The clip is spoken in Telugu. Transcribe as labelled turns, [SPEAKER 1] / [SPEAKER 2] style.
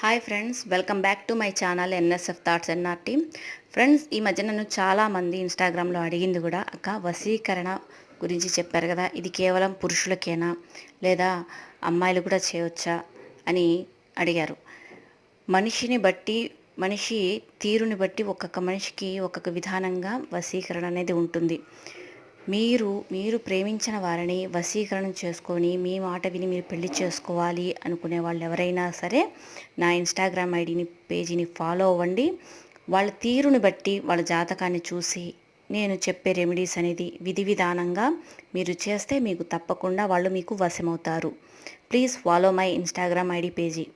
[SPEAKER 1] Hi friends, welcome back to my channel NSF thoughts NR team. Friends, ఈ మధ్య నన్ను చాలామంది ఇన్స్టాగ్రామ్లో అడిగింది కూడా, అక్క వశీకరణ గురించి చెప్పారు కదా, ఇది కేవలం పురుషులకేనా లేదా అమ్మాయిలు కూడా చేయవచ్చా అని అడిగారు. మనిషిని బట్టి, మనిషి తీరుని బట్టి ఒక్కొక్క మనిషికి ఒక్కొక్క విధానంగా వశీకరణ అనేది ఉంటుంది. మీరు ప్రేమించిన వారిని వశీకరణం చేసుకొని మీ మాట విని మీరు పెళ్లి చేసుకోవాలి అనుకునే వాళ్ళు ఎవరైనా సరే నా ఇన్స్టాగ్రామ్ పేజీని ఫాలో అవ్వండి. వాళ్ళ తీరుని బట్టి, వాళ్ళ జాతకాన్ని చూసి నేను చెప్పే రెమెడీస్ అనేది విధి విధానంగా మీరు చేస్తే మీకు తప్పకుండా వాళ్ళు మీకు వశమవుతారు. Please follow my Instagram page.